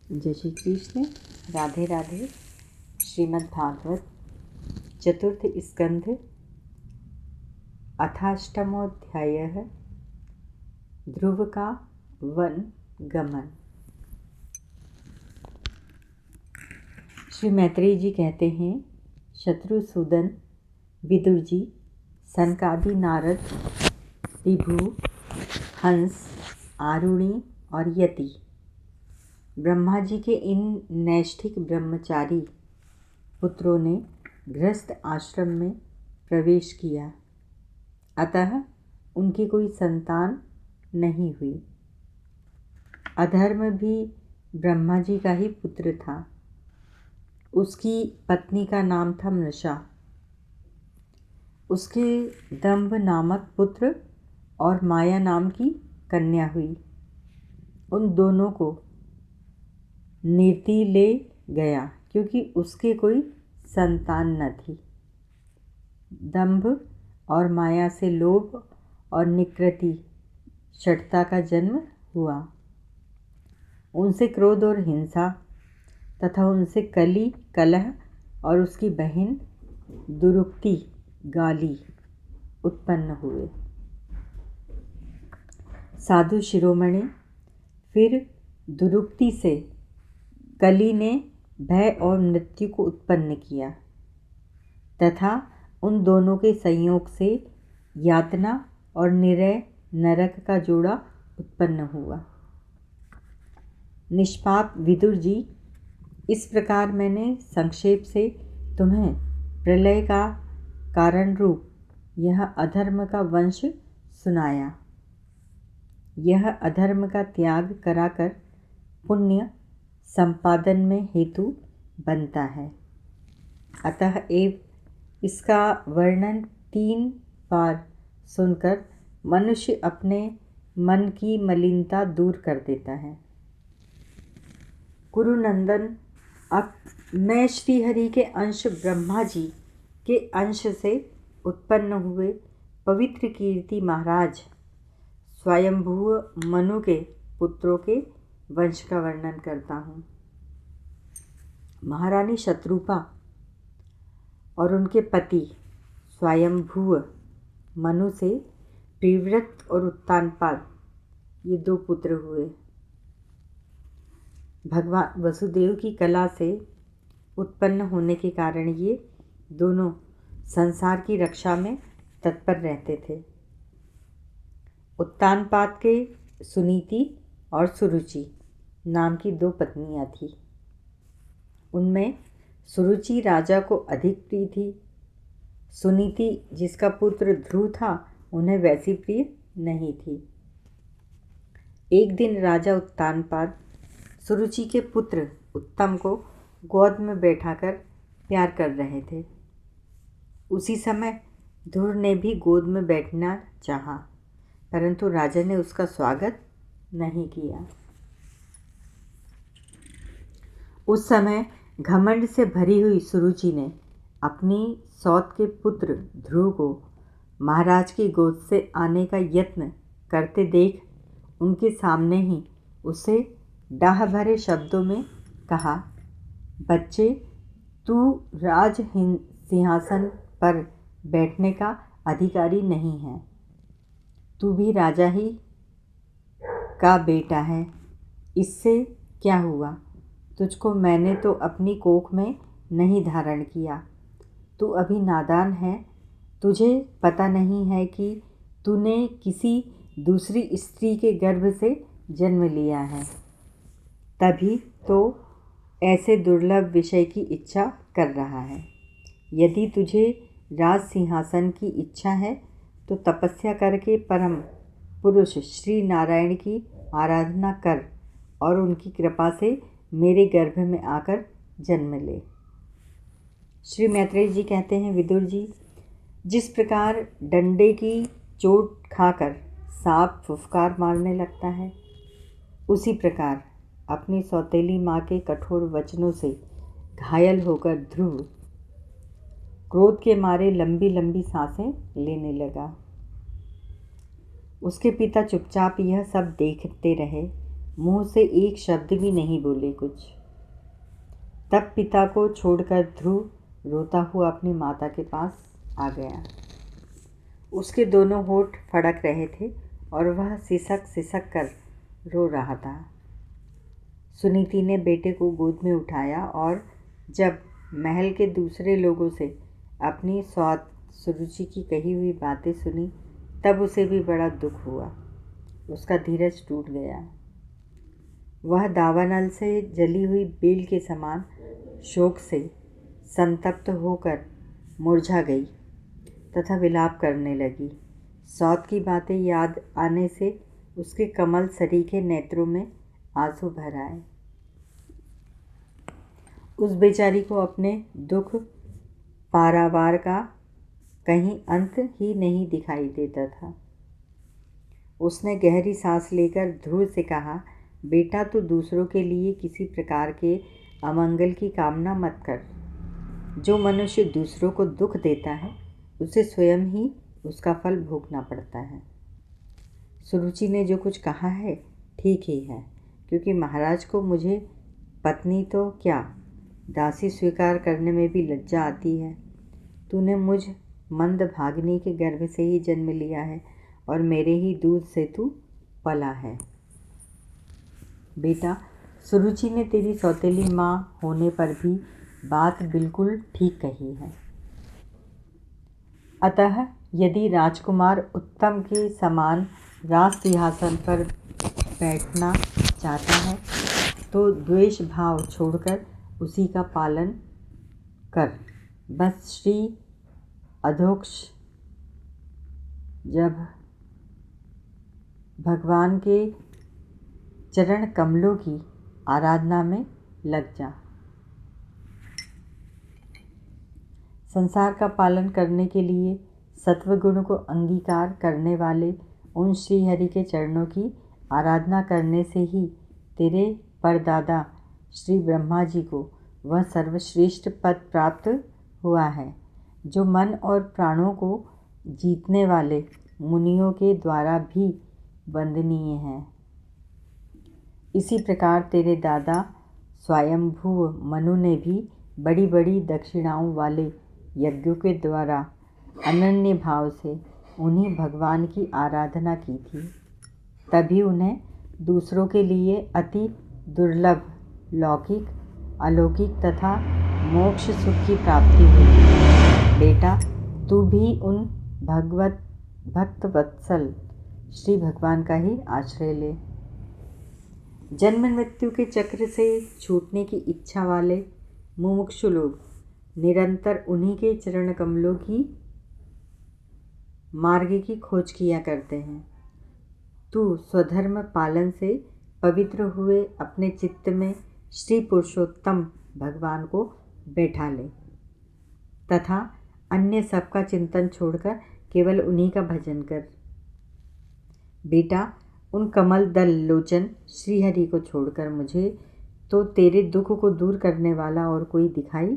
जय श्री कृष्ण। राधे राधे। श्रीमद् भागवत चतुर्थ स्कंध अथाष्टमोऽध्यायः ध्रुव का वन गमन। श्री मैत्रेय जी कहते हैं, शत्रुसूदन, विदुर जी, सनकादि, नारद, विभु, हंस, आरुणि और यति ब्रह्मा जी के इन नैष्ठिक ब्रह्मचारी पुत्रों ने गृहस्थ आश्रम में प्रवेश किया, अतः उनकी कोई संतान नहीं हुई। अधर्म भी ब्रह्मा जी का ही पुत्र था। उसकी पत्नी का नाम था मृषा। उसके दंभ नामक पुत्र और माया नाम की कन्या हुई। उन दोनों को नीति ले गया क्योंकि उसके कोई संतान न थी। दंभ और माया से लोभ और निकृति षटता का जन्म हुआ। उनसे क्रोध और हिंसा तथा उनसे कली, कलह और उसकी बहन दुरुक्ति, गाली उत्पन्न हुए। साधु शिरोमणि, फिर दुरुक्ति से कली ने भय और मृत्यु को उत्पन्न किया तथा उन दोनों के संयोग से यातना और निरय नरक का जोड़ा उत्पन्न हुआ। निष्पाप विदुर जी, इस प्रकार मैंने संक्षेप से तुम्हें प्रलय का कारण रूप यह अधर्म का वंश सुनाया। यह अधर्म का त्याग कराकर पुण्य संपादन में हेतु बनता है। अतः इसका वर्णन 3 बार सुनकर मनुष्य अपने मन की मलिनता दूर कर देता है। कुरुनंदन, अब मैं श्रीहरि के अंश ब्रह्मा जी के अंश से उत्पन्न हुए पवित्र कीर्ति महाराज स्वयंभुव मनु के पुत्रों के वंश का वर्णन करता हूँ। महारानी शत्रुपा और उनके पति स्वयंभुव मनु से प्रिव्रत और उत्तानपाद ये 2 पुत्र हुए। भगवान वसुदेव की कला से उत्पन्न होने के कारण ये दोनों संसार की रक्षा में तत्पर रहते थे। उत्तानपाद के सुनीति और सुरुचि नाम की 2 पत्नियां थीं। उनमें सुरुचि राजा को अधिक प्रिय थी। सुनीति, जिसका पुत्र ध्रुव था, उन्हें वैसी प्रिय नहीं थी। एक दिन राजा उत्तानपाद सुरुचि के पुत्र उत्तम को गोद में बैठाकर प्यार कर रहे थे। उसी समय ध्रुव ने भी गोद में बैठना चाहा, परंतु राजा ने उसका स्वागत नहीं किया। उस समय घमंड से भरी हुई सुरुचि ने अपनी सौत के पुत्र ध्रुव को महाराज की गोद से आने का यत्न करते देख उनके सामने ही उसे डाह भरे शब्दों में कहा, बच्चे, तू राज सिंहासन पर बैठने का अधिकारी नहीं है। तू भी राजा ही का बेटा है। इससे क्या हुआ? तुझको मैंने तो अपनी कोख में नहीं धारण किया। तू अभी नादान है। तुझे पता नहीं है कि तूने किसी दूसरी स्त्री के गर्भ से जन्म लिया है, तभी तो ऐसे दुर्लभ विषय की इच्छा कर रहा है। यदि तुझे राज सिंहासन की इच्छा है तो तपस्या करके परम पुरुष श्री नारायण की आराधना कर और उनकी कृपा से मेरे गर्भ में आकर जन्म ले। श्री मैत्रेय जी कहते हैं, विदुर जी, जिस प्रकार डंडे की चोट खाकर सांप फुफकार मारने लगता है, उसी प्रकार अपनी सौतेली माँ के कठोर वचनों से घायल होकर ध्रुव क्रोध के मारे लंबी लंबी सांसें लेने लगा। उसके पिता चुपचाप यह सब देखते रहे मुंह से एक शब्द भी नहीं बोले कुछ। तब पिता को छोड़कर ध्रुव रोता हुआ अपनी माता के पास आ गया। उसके दोनों होंठ फड़क रहे थे और वह सिसक सिसक कर रो रहा था। सुनीति ने बेटे को गोद में उठाया और जब महल के दूसरे लोगों से अपनी सौत सुरुचि की कही हुई बातें सुनी तब उसे भी बड़ा दुख हुआ। उसका धीरज टूट गया। वह दावानल से जली हुई बेल के समान शोक से संतप्त होकर मुरझा गई तथा विलाप करने लगी। सौत की बातें याद आने से उसके कमल सरीखे नेत्रों में आंसू भर आए। उस बेचारी को अपने दुख पारावार का कहीं अंत ही नहीं दिखाई देता था। उसने गहरी सांस लेकर ध्रुव से कहा, बेटा तू दूसरों के लिए किसी प्रकार के अमंगल की कामना मत कर। जो मनुष्य दूसरों को दुख देता है उसे स्वयं ही उसका फल भोगना पड़ता है। सुरुचि ने जो कुछ कहा है ठीक ही है, क्योंकि महाराज को मुझे पत्नी तो क्या दासी स्वीकार करने में भी लज्जा आती है। तूने मुझ मंद भागिनी के गर्भ से ही जन्म लिया है और मेरे ही दूध से तू पला है। बेटा, सुरुचि ने तेरी सौतेली माँ होने पर भी बात बिल्कुल ठीक कही है। अतः यदि राजकुमार उत्तम के समान राज सिंहासन पर बैठना चाहता है तो द्वेष भाव छोड़कर उसी का पालन कर। बस श्री अधोक्ष जब भगवान के चरण कमलों की आराधना में लग जा। संसार का पालन करने के लिए सत्वगुण को अंगीकार करने वाले उन श्रीहरि के चरणों की आराधना करने से ही तेरे परदादा श्री ब्रह्मा जी को वह सर्वश्रेष्ठ पद प्राप्त हुआ है जो मन और प्राणों को जीतने वाले मुनियों के द्वारा भी वंदनीय है। इसी प्रकार तेरे दादा स्वयंभुव मनु ने भी बड़ी बड़ी दक्षिणाओं वाले यज्ञों के द्वारा अनन्य भाव से उन्हीं भगवान की आराधना की थी। तभी उन्हें दूसरों के लिए अति दुर्लभ लौकिक, अलौकिक तथा मोक्ष सुख की प्राप्ति हुई। बेटा, तू भी उन भक्त वत्सल श्री भगवान का ही आश्रय ले। जन्म मृत्यु के चक्र से छूटने की इच्छा वाले मुमुक्षु लोग निरंतर उन्हीं के चरण कमलों की मार्ग की खोज किया करते हैं। तू स्वधर्म पालन से पवित्र हुए अपने चित्त में श्री पुरुषोत्तम भगवान को बैठा ले तथा अन्य सबका चिंतन छोड़कर केवल उन्हीं का भजन कर। बेटा, उन कमल दल लोचन श्रीहरि को छोड़कर मुझे तो तेरे दुख को दूर करने वाला और कोई दिखाई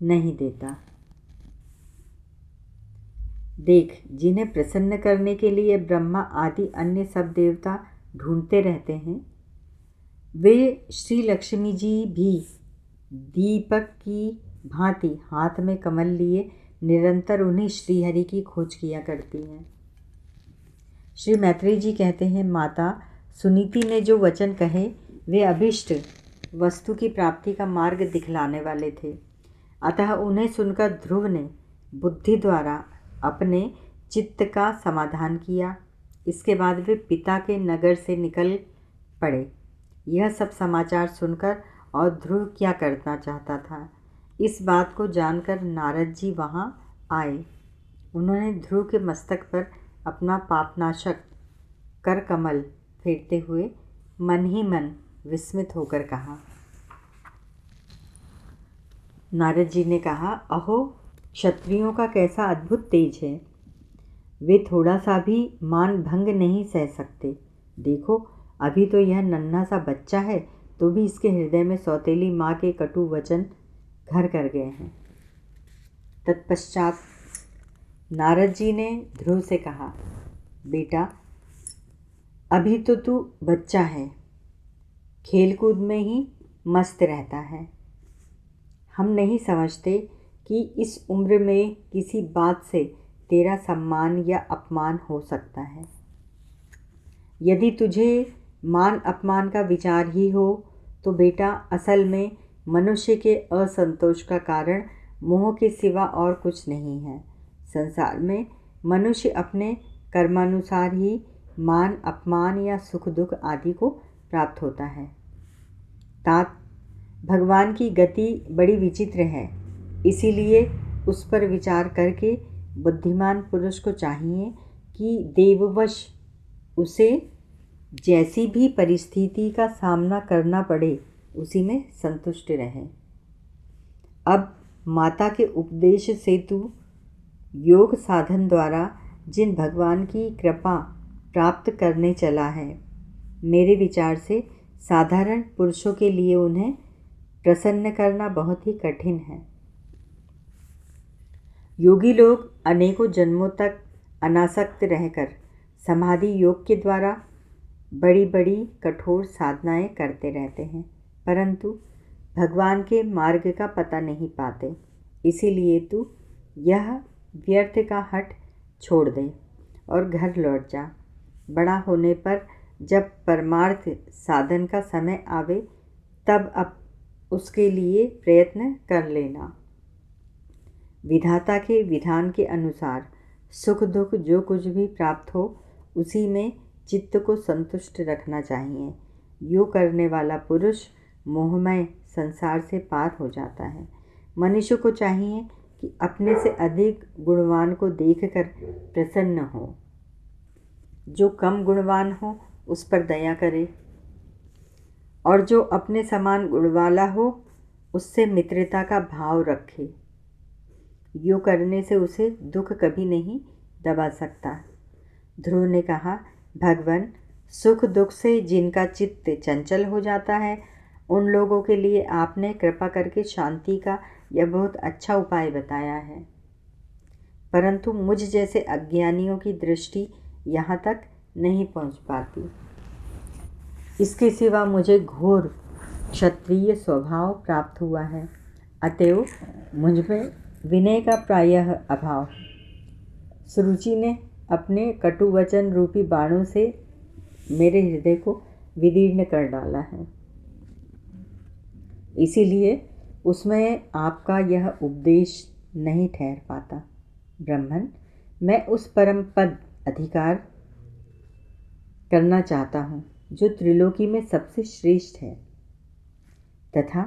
नहीं देता। देख, जिन्हें प्रसन्न करने के लिए ब्रह्मा आदि अन्य सब देवता ढूंढते रहते हैं, वे श्री लक्ष्मी जी भी दीपक की भांति हाथ में कमल लिए निरंतर उन्हीं श्रीहरि की खोज किया करती हैं। श्री मैत्रेय जी कहते हैं, माता सुनीति ने जो वचन कहे वे अभिष्ट वस्तु की प्राप्ति का मार्ग दिखलाने वाले थे। अतः उन्हें सुनकर ध्रुव ने बुद्धि द्वारा अपने चित्त का समाधान किया। इसके बाद वे पिता के नगर से निकल पड़े। यह सब समाचार सुनकर और ध्रुव क्या करना चाहता था, इस बात को जानकर नारद जी वहाँ आए। उन्होंने ध्रुव के मस्तक पर अपना पापनाशक कर कमल फेरते हुए मन ही मन विस्मित होकर कहा। नारद जी ने कहा, अहो, क्षत्रियों का कैसा अद्भुत तेज है। वे थोड़ा सा भी मान भंग नहीं सह सकते। देखो, अभी तो यह नन्हा सा बच्चा है तो भी इसके हृदय में सौतेली माँ के कटु वचन घर कर गए हैं। तत्पश्चात नारद जी ने ध्रुव से कहा, बेटा, अभी तो तू बच्चा है खेलकूद में ही मस्त रहता है। हम नहीं समझते कि इस उम्र में किसी बात से तेरा सम्मान या अपमान हो सकता है। यदि तुझे मान अपमान का विचार ही हो तो बेटा असल में मनुष्य के असंतोष का कारण मोह के सिवा और कुछ नहीं है। संसार में मनुष्य अपने कर्मानुसार ही मान अपमान या सुख दुख आदि को प्राप्त होता है। तात भगवान की गति बड़ी विचित्र है, इसीलिए उस पर विचार करके बुद्धिमान पुरुष को चाहिए कि देववश उसे जैसी भी परिस्थिति का सामना करना पड़े उसी में संतुष्ट रहे। अब माता के उपदेश से तू योग साधन द्वारा जिन भगवान की कृपा प्राप्त करने चला है, मेरे विचार से साधारण पुरुषों के लिए उन्हें प्रसन्न करना बहुत ही कठिन है। योगी लोग अनेकों जन्मों तक अनासक्त रहकर समाधि योग के द्वारा बड़ी बड़ी कठोर साधनाएं करते रहते हैं, परंतु भगवान के मार्ग का पता नहीं पाते। इसीलिए तू यह व्यर्थ का हठ छोड़ दे और घर लौट जा। बड़ा होने पर जब परमार्थ साधन का समय आवे तब अब उसके लिए प्रयत्न कर लेना। विधाता के विधान के अनुसार सुख दुख जो कुछ भी प्राप्त हो उसी में चित्त को संतुष्ट रखना चाहिए। योग करने वाला पुरुष मोहमय संसार से पार हो जाता है। मनुष्य को चाहिए कि अपने से अधिक गुणवान को देखकर प्रसन्न हो, जो कम गुणवान हो उस पर दया करे और जो अपने समान गुणवाला हो उससे मित्रता का भाव रखे। योग करने से उसे दुख कभी नहीं दबा सकता। ध्रुव ने कहा, भगवान, सुख दुख से जिनका चित्त चंचल हो जाता है उन लोगों के लिए आपने कृपा करके शांति का यह बहुत अच्छा उपाय बताया है, परंतु मुझ जैसे अज्ञानियों की दृष्टि यहाँ तक नहीं पहुँच पाती। इसके सिवा मुझे घोर क्षत्रिय स्वभाव प्राप्त हुआ है, अतएव मुझ में विनय का प्रायः अभाव। सुरुचि ने अपने कटु वचन रूपी बाणों से मेरे हृदय को विदीर्ण कर डाला है, इसीलिए उसमें आपका यह उपदेश नहीं ठहर पाता। ब्राह्मण, मैं उस परम पद अधिकार करना चाहता हूँ जो त्रिलोकी में सबसे श्रेष्ठ है तथा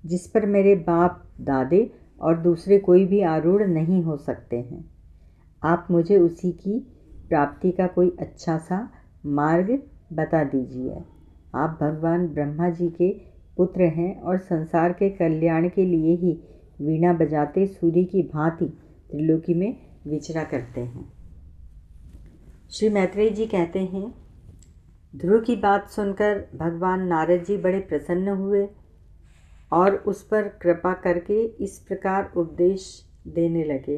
जिस पर मेरे बाप दादे और दूसरे कोई भी आरूढ़ नहीं हो सकते हैं। आप मुझे उसी की प्राप्ति का कोई अच्छा सा मार्ग बता दीजिए। आप भगवान ब्रह्मा जी के पुत्र हैं और संसार के कल्याण के लिए ही वीणा बजाते सूर्य की भांति त्रिलोकी में विचरा करते हैं। श्री मैत्रेय जी कहते हैं, ध्रुव की बात सुनकर भगवान नारद जी बड़े प्रसन्न हुए और उस पर कृपा करके इस प्रकार उपदेश देने लगे।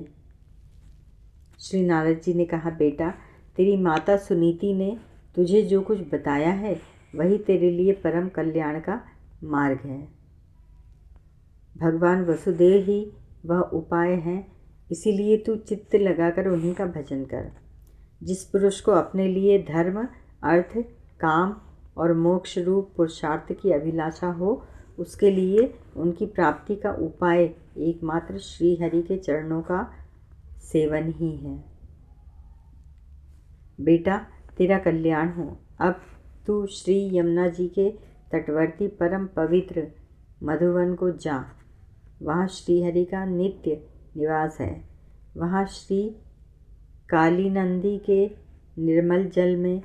श्री नारद जी ने कहा, बेटा, तेरी माता सुनीति ने तुझे जो कुछ बताया है वही तेरे लिए परम कल्याण का मार्ग है। भगवान वसुदेव ही वह उपाय है, इसीलिए तू चित्त लगाकर उन्हीं का भजन कर। जिस पुरुष को अपने लिए धर्म, अर्थ, काम और मोक्ष रूप पुरुषार्थ की अभिलाषा हो उसके लिए उनकी प्राप्ति का उपाय एकमात्र श्री हरि के चरणों का सेवन ही है। बेटा, तेरा कल्याण हो। अब तू श्री यमुना जी के तटवर्ती परम पवित्र मधुवन को जा। वहाँ श्रीहरि का नित्य निवास है। वहाँ श्री कालीनंदी के निर्मल जल में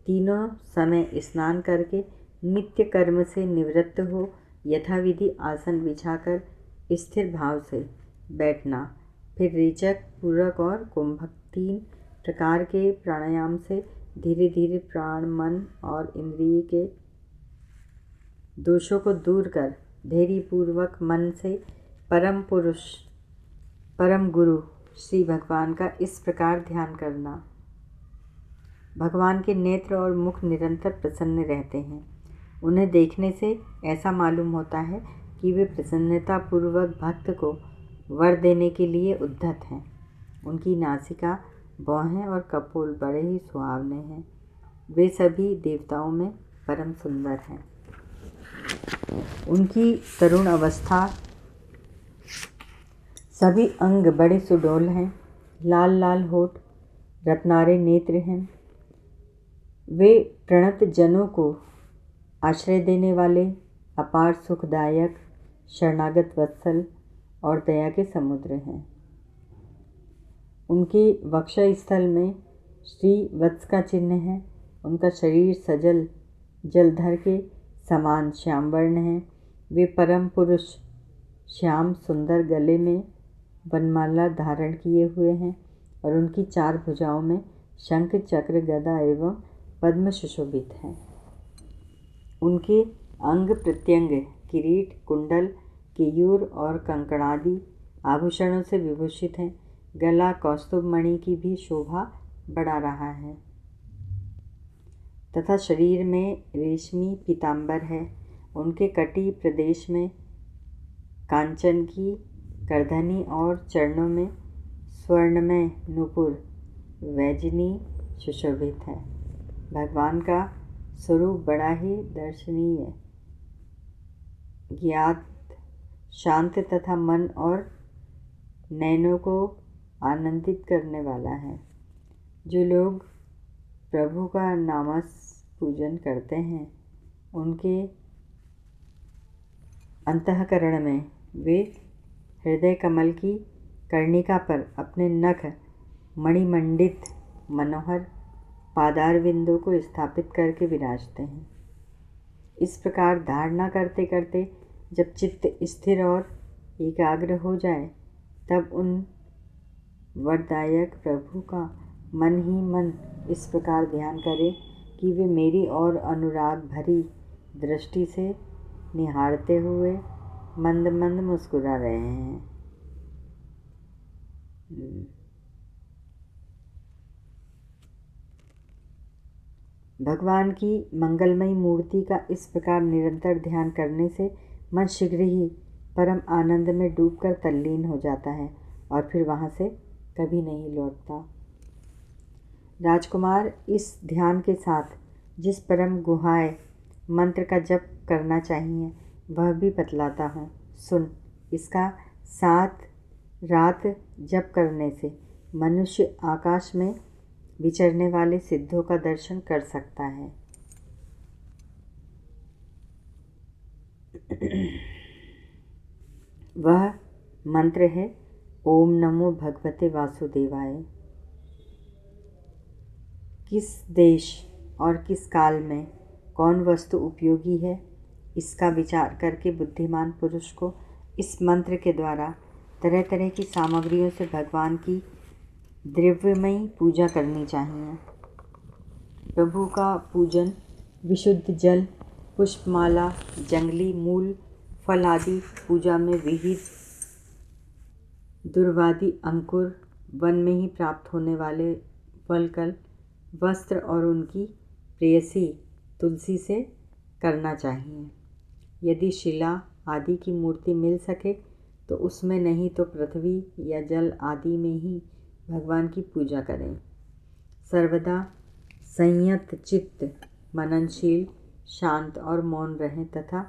तीनों समय स्नान करके नित्य कर्म से निवृत्त हो यथाविधि आसन बिछाकर स्थिर भाव से बैठना। फिर रेचक, पूरक और कुंभक 3 प्रकार के प्राणायाम से धीरे धीरे प्राण, मन और इंद्रिय के दोषों को दूर कर धैर्यपूर्वक मन से परम पुरुष, परम गुरु श्री भगवान का इस प्रकार ध्यान करना। भगवान के नेत्र और मुख निरंतर प्रसन्न रहते हैं। उन्हें देखने से ऐसा मालूम होता है कि वे प्रसन्नतापूर्वक भक्त को वर देने के लिए उद्यत हैं। उनकी नासिका, भौहें और कपोल बड़े ही सुहावने हैं। वे सभी देवताओं में परम सुंदर हैं। उनकी तरुण अवस्था, सभी अंग बड़े सुडौल हैं। लाल लाल होठ, रत्नारे नेत्र हैं। वे प्रणत जनों को आश्रय देने वाले, अपार सुखदायक, शरणागत वत्सल और दया के समुद्र हैं। उनके वक्षस्थल में श्री वत्स का चिन्ह है। उनका शरीर सजल जलधर के समान श्याम वर्ण है। वे परम पुरुष श्याम सुंदर गले में वनमाला धारण किए हुए हैं और उनकी 4 भुजाओं में शंख, चक्र, गदा एवं पद्म सुशोभित हैं। उनके अंग प्रत्यंग किरीट, कुंडल, केयूर और कंकणादि आभूषणों से विभूषित हैं। गला कौस्तुभ मणि की भी शोभा बढ़ा रहा है तथा शरीर में रेशमी पीतांबर है। उनके कटी प्रदेश में कांचन की करधनी और चरणों में स्वर्णमय नूपुर वैजनी सुशोभित है। भगवान का स्वरूप बड़ा ही दर्शनीय, ज्ञात, शांत तथा मन और नयनों को आनंदित करने वाला है। जो लोग प्रभु का नामस पूजन करते हैं, उनके अंतःकरण में वे हृदय कमल की कर्णिका पर अपने नख मणिमंडित मनोहर पादारविंदों को स्थापित करके विराजते हैं। इस प्रकार धारणा करते करते जब चित्त स्थिर और एकाग्र हो जाए, तब उन वरदायक प्रभु का मन ही मन इस प्रकार ध्यान करें कि वे मेरी ओर अनुराग भरी दृष्टि से निहारते हुए मंद मंद मुस्कुरा रहे हैं। भगवान की मंगलमयी मूर्ति का इस प्रकार निरंतर ध्यान करने से मन शीघ्र ही परम आनंद में डूबकर तल्लीन हो जाता है और फिर वहाँ से कभी नहीं लौटता। राजकुमार, इस ध्यान के साथ जिस परम गुहाय मंत्र का जप करना चाहिए वह भी बतलाता हूँ। सुन, इसका 7 रात जप करने से मनुष्य आकाश में विचरने वाले सिद्धों का दर्शन कर सकता है। वह मंत्र है ओम नमो भगवते वासुदेवाय। किस देश और किस काल में कौन वस्तु उपयोगी है, इसका विचार करके बुद्धिमान पुरुष को इस मंत्र के द्वारा तरह तरह की सामग्रियों से भगवान की द्रव्यमयी पूजा करनी चाहिए। प्रभु का पूजन विशुद्ध जल, पुष्पमाला, जंगली मूल, फल आदि पूजा में विहित दुर्वादि अंकुर, वन में ही प्राप्त होने वाले फलकल, वस्त्र और उनकी प्रेयसी तुलसी से करना चाहिए। यदि शिला आदि की मूर्ति मिल सके तो उसमें, नहीं तो पृथ्वी या जल आदि में ही भगवान की पूजा करें। सर्वदा संयत चित्त, मननशील, शांत और मौन रहें तथा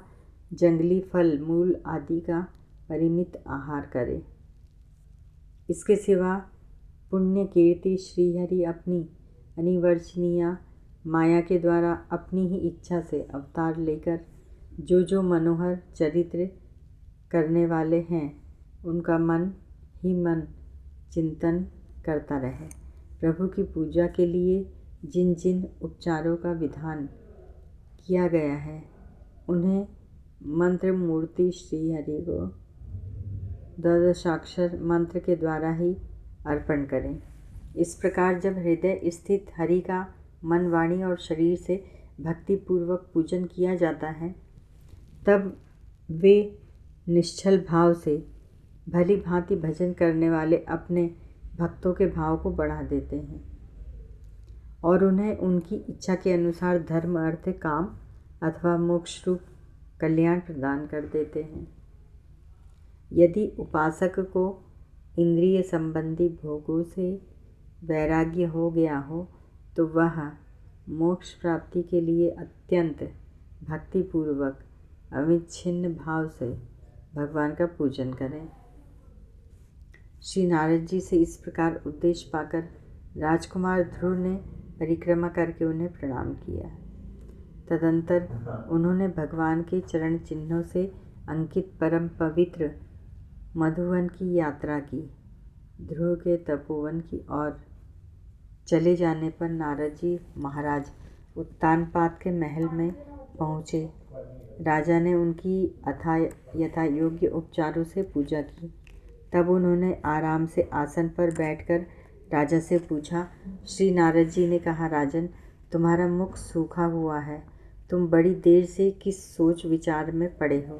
जंगली फल मूल आदि का परिमित आहार करें। इसके सिवा पुण्य कीर्ति श्रीहरि अपनी अनिवर्चनीय माया के द्वारा अपनी ही इच्छा से अवतार लेकर जो मनोहर चरित्र करने वाले हैं, उनका मन ही मन चिंतन करता रहे। प्रभु की पूजा के लिए जिन जिन उपचारों का विधान किया गया है, उन्हें मंत्र मूर्ति श्री हरि को द्वादशाक्षर मंत्र के द्वारा ही अर्पण करें। इस प्रकार जब हृदय स्थित हरि का मन, वाणी और शरीर से भक्तिपूर्वक पूजन किया जाता है, तब वे निश्चल भाव से भली भांति भजन करने वाले अपने भक्तों के भाव को बढ़ा देते हैं और उन्हें उनकी इच्छा के अनुसार धर्म, अर्थ, काम अथवा मोक्ष रूप कल्याण प्रदान कर देते हैं। यदि उपासक को इंद्रिय संबंधी भोगों से वैराग्य हो गया हो तो वह मोक्ष प्राप्ति के लिए अत्यंत भक्तिपूर्वक अविच्छिन्न भाव से भगवान का पूजन करें। श्री नारद जी से इस प्रकार उपदेश पाकर राजकुमार ध्रुव ने परिक्रमा करके उन्हें प्रणाम किया। तदंतर उन्होंने भगवान के चरण चिन्हों से अंकित परम पवित्र मधुवन की यात्रा की। ध्रुव के तपोवन की ओर चले जाने पर नारद जी महाराज उत्तानपाद के महल में पहुँचे। राजा ने उनकी यथा योग्य उपचारों से पूजा की। तब उन्होंने आराम से आसन पर बैठकर राजा से पूछा। श्री नारद जी ने कहा, राजन, तुम्हारा मुख सूखा हुआ है। तुम बड़ी देर से किस सोच विचार में पड़े हो?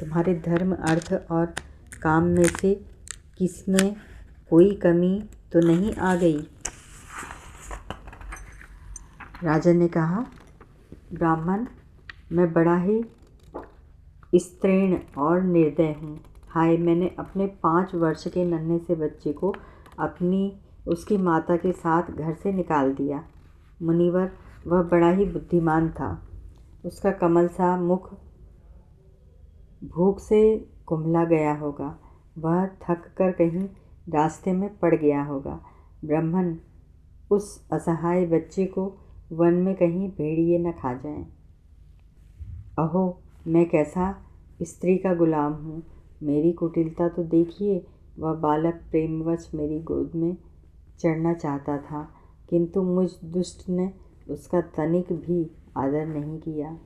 तुम्हारे धर्म, अर्थ और काम में से किसमें कोई कमी तो नहीं आ गई? राजा ने कहा, ब्राह्मण, मैं बड़ा ही स्त्रीण और निर्दय हूँ। हाय, मैंने अपने 5 वर्ष के नन्हे से बच्चे को उसकी माता के साथ घर से निकाल दिया। मुनिवर, वह बड़ा ही बुद्धिमान था। उसका कमल सा मुख भूख से कुम्हला गया होगा। वह थक कर कहीं रास्ते में पड़ गया होगा। ब्राह्मण, उस असहाय बच्चे को वन में कहीं भेड़िए न खा जाएं। अहो, मैं कैसा स्त्री का गुलाम हूँ। मेरी कुटिलता तो देखिए। वह बालक प्रेमवश मेरी गोद में चढ़ना चाहता था, किंतु मुझ दुष्ट ने उसका तनिक भी आदर नहीं किया।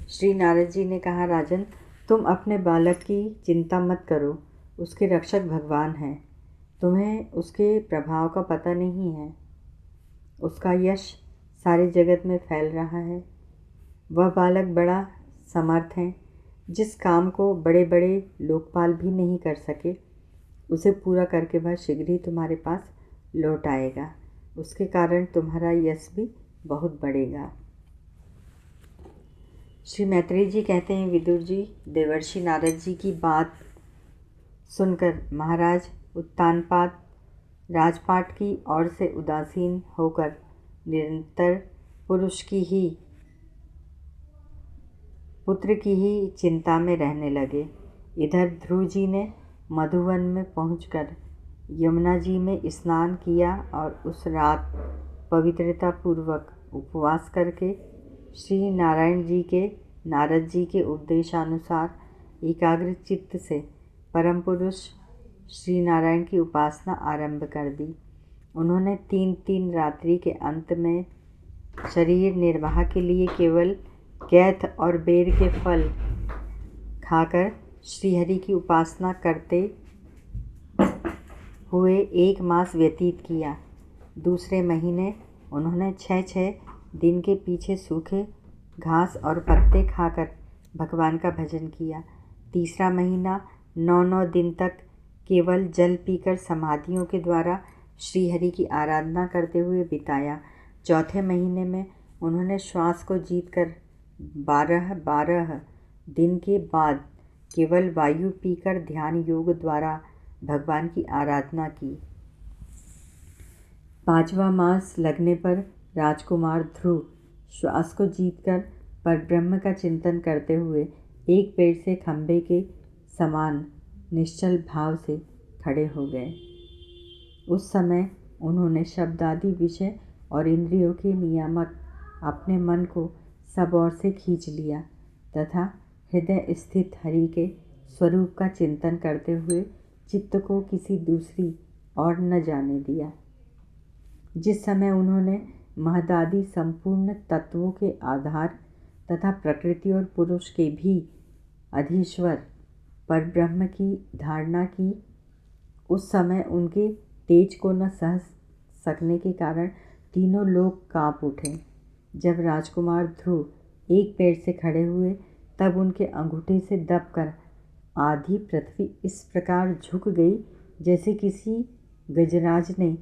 श्री नारद जी ने कहा, राजन, तुम अपने बालक की चिंता मत करो। उसके रक्षक भगवान हैं। तुम्हें उसके प्रभाव का पता नहीं है। उसका यश सारे जगत में फैल रहा है। वह बालक बड़ा समर्थ है। जिस काम को बड़े बड़े लोकपाल भी नहीं कर सके, उसे पूरा करके वह शीघ्र ही तुम्हारे पास लौट आएगा। उसके कारण तुम्हारा यश भी बहुत बढ़ेगा। श्री मैत्रेय जी कहते हैं, विदुर जी देवर्षि नारद जी की बात सुनकर महाराज उत्तानपाद राजपाट की ओर से उदासीन होकर निरंतर पुत्र की ही चिंता में रहने लगे। इधर ध्रुव जी ने मधुवन में पहुंचकर यमुना जी में स्नान किया और उस रात पवित्रता पूर्वक उपवास करके श्री नारद जी के उपदेशानुसार एकाग्र चित्त से परम पुरुष श्री नारायण की उपासना आरंभ कर दी। उन्होंने 3 रात्रि के अंत में शरीर निर्वाह के लिए केवल कैथ और बेर के फल खाकर श्रीहरि की उपासना करते हुए 1 मास व्यतीत किया। दूसरे महीने उन्होंने 6 दिन के पीछे सूखे घास और पत्ते खाकर भगवान का भजन किया। तीसरा महीना 9 दिन तक केवल जल पीकर समाधियों के द्वारा श्रीहरि की आराधना करते हुए बिताया। चौथे महीने में उन्होंने श्वास को जीतकर 12 दिन के बाद केवल वायु पीकर ध्यान योग द्वारा भगवान की आराधना की। 5वां मास लगने पर राजकुमार ध्रुव श्वास को जीतकर परब्रह्म का चिंतन करते हुए एक पेड़ से खंभे के समान निश्चल भाव से खड़े हो गए। उस समय उन्होंने शब्दादि विषय और इंद्रियों के नियामक अपने मन को सब ओर से खींच लिया तथा हृदय स्थित हरि के स्वरूप का चिंतन करते हुए चित्त को किसी दूसरी ओर न जाने दिया। जिस समय उन्होंने महदादि संपूर्ण तत्वों के आधार तथा प्रकृति और पुरुष के भी अधीश्वर परब्रह्म की धारणा की, उस समय उनके तेज को न सह सकने के कारण तीनों लोग कांप उठे। जब राजकुमार ध्रुव एक पैर से खड़े हुए तब उनके अंगूठे से दबकर आधी पृथ्वी इस प्रकार झुक गई जैसे किसी गजराज ने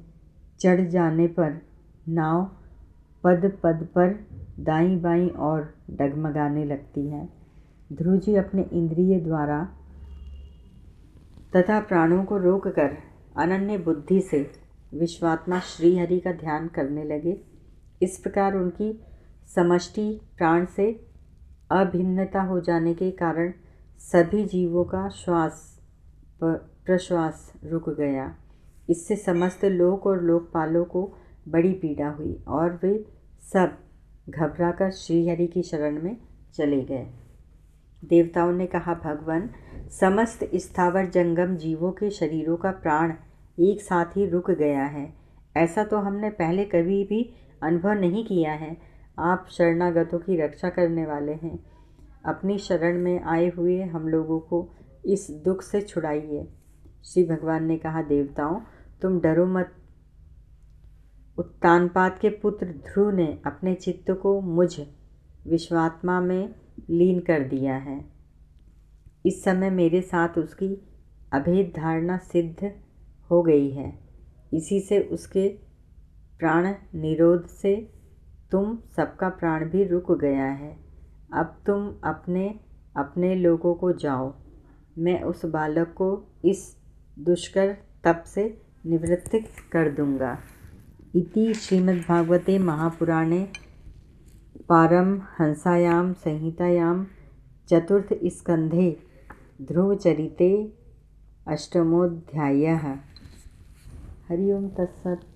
चढ़ जाने पर नाव पद पद पर दाईं बाईं और डगमगाने लगती है। ध्रुव जी अपने इंद्रिय द्वारा तथा प्राणों को रोककर अनन्य बुद्धि से विश्वात्मा श्रीहरि का ध्यान करने लगे। इस प्रकार उनकी समष्टि प्राण से अभिन्नता हो जाने के कारण सभी जीवों का श्वास प्रश्वास रुक गया। इससे समस्त लोक और लोकपालों को बड़ी पीड़ा हुई और वे सब घबराकर श्रीहरि की शरण में चले गए। देवताओं ने कहा, भगवान, समस्त स्थावर जंगम जीवों के शरीरों का प्राण एक साथ ही रुक गया है। ऐसा तो हमने पहले कभी भी अनुभव नहीं किया है। आप शरणागतों की रक्षा करने वाले हैं। अपनी शरण में आए हुए हम लोगों को इस दुख से छुड़ाइए। श्री भगवान ने कहा, देवताओं, तुम डरो मत। उत्तानपाद के पुत्र ध्रुव ने अपने चित्त को मुझ विश्वात्मा में लीन कर दिया है। इस समय मेरे साथ उसकी अभेद धारणा सिद्ध हो गई है। इसी से उसके प्राण निरोध से तुम सबका प्राण भी रुक गया है। अब तुम अपने अपने लोगों को जाओ। मैं उस बालक को इस दुष्कर तप से निवृत्त कर दूंगा। इति श्रीमद्भागवते महापुराणे पारमहंस्यां संहितायां चतुर्थ स्कन्धे ध्रुवचरिते अष्टमोऽध्यायः। हरि ओम तत्सत्।